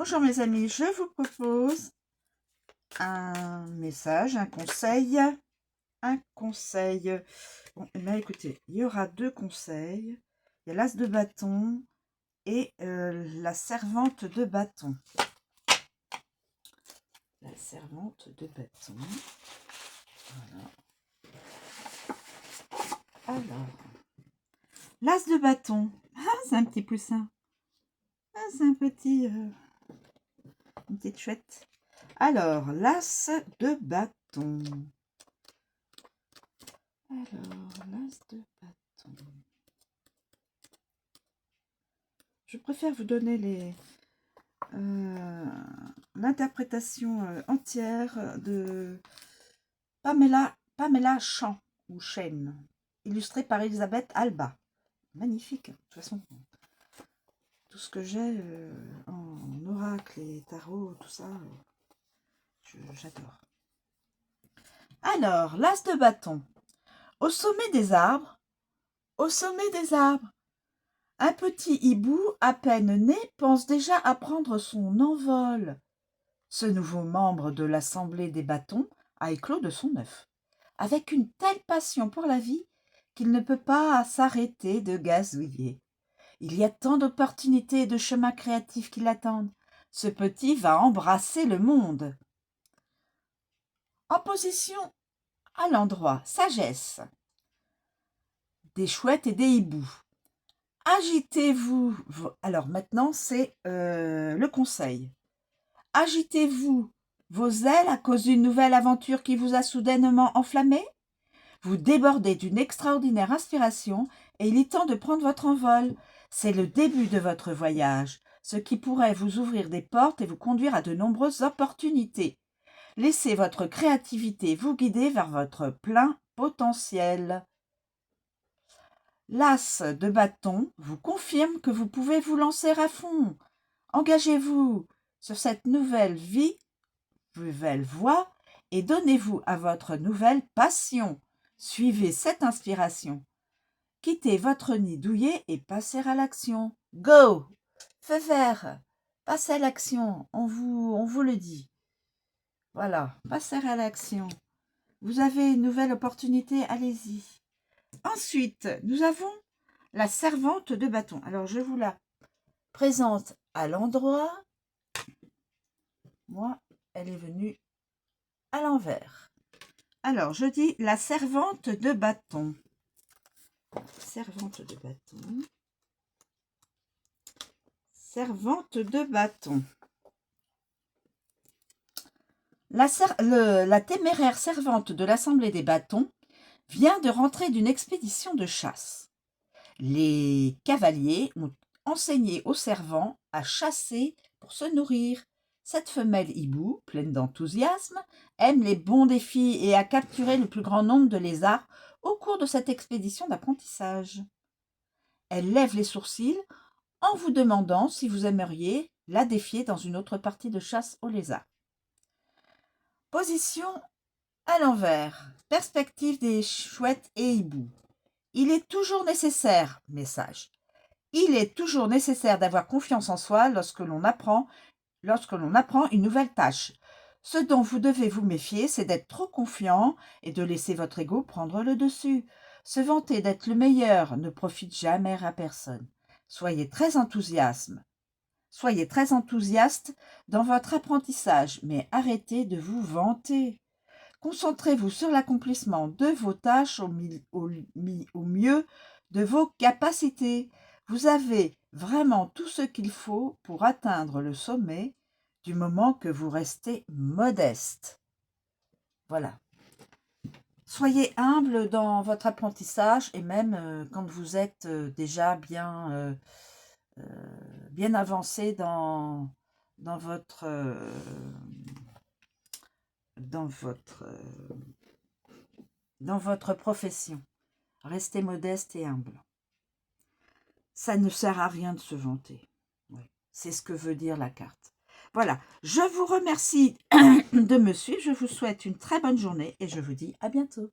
Bonjour mes amis, je vous propose un message, un conseil. Bon, eh bien, écoutez, il y aura deux conseils. Il y a l'as de bâton et la servante de bâton. La servante de bâton. Voilà. Alors, l'as de bâton. Ah, c'est un petit poussin. Ah, c'est un petit... une petite chouette. Alors, l'as de bâton. Alors, l'as de bâton. Je préfère vous donner l'interprétation entière de Pamela Chan, ou Chen, illustrée par Elisabeth Alba. Magnifique. De toute façon, tout ce que j'ai en oracle et tarot, tout ça, j'adore. Alors, l'as de bâton. Au sommet des arbres, un petit hibou à peine né pense déjà à prendre son envol. Ce nouveau membre de l'Assemblée des bâtons a éclos de son œuf, avec une telle passion pour la vie qu'il ne peut pas s'arrêter de gazouiller. Il y a tant d'opportunités et de chemins créatifs qui l'attendent. Ce petit va embrasser le monde. En position à l'endroit, sagesse. Des chouettes et des hiboux. Agitez-vous. Alors maintenant, c'est le conseil. Agitez-vous vos ailes à cause d'une nouvelle aventure qui vous a soudainement enflammé? Vous débordez d'une extraordinaire inspiration et il est temps de prendre votre envol. C'est le début de votre voyage, ce qui pourrait vous ouvrir des portes et vous conduire à de nombreuses opportunités. Laissez votre créativité vous guider vers votre plein potentiel. L'as de bâton vous confirme que vous pouvez vous lancer à fond. Engagez-vous sur cette nouvelle voie et donnez-vous à votre nouvelle passion. Suivez cette inspiration. Quittez votre nid douillet et passez à l'action. Go! Feu vert! Passez à l'action, on vous le dit. Voilà, passez à l'action. Vous avez une nouvelle opportunité, allez-y. Ensuite, nous avons la servante de bâton. Alors, je vous la présente à l'endroit. Moi, elle est venue à l'envers. Alors, je dis la servante de bâton. Servante de bâton. Servante de bâton. La téméraire servante de l'Assemblée des bâtons vient de rentrer d'une expédition de chasse. Les cavaliers ont enseigné aux servants à chasser pour se nourrir. Cette femelle hibou, pleine d'enthousiasme, aime les bons défis et a capturé le plus grand nombre de lézards au cours de cette expédition d'apprentissage. Elle lève les sourcils en vous demandant si vous aimeriez la défier dans une autre partie de chasse aux lézards. Position à l'envers. Perspective des chouettes et hiboux. Il est toujours nécessaire, message. Il est toujours nécessaire d'avoir confiance en soi lorsque l'on apprend une nouvelle tâche. Ce dont vous devez vous méfier, c'est d'être trop confiant et de laisser votre ego prendre le dessus. Se vanter d'être le meilleur ne profite jamais à personne. Soyez très enthousiaste dans votre apprentissage, mais arrêtez de vous vanter. Concentrez-vous sur l'accomplissement de vos tâches au mieux de vos capacités. Vous avez vraiment tout ce qu'il faut pour atteindre le sommet du moment que vous restez modeste. Voilà. Soyez humble dans votre apprentissage et même quand vous êtes déjà bien avancé dans votre profession. Restez modeste et humble. Ça ne sert à rien de se vanter. Ouais, c'est ce que veut dire la carte. Voilà, je vous remercie de me suivre. Je vous souhaite une très bonne journée et je vous dis à bientôt.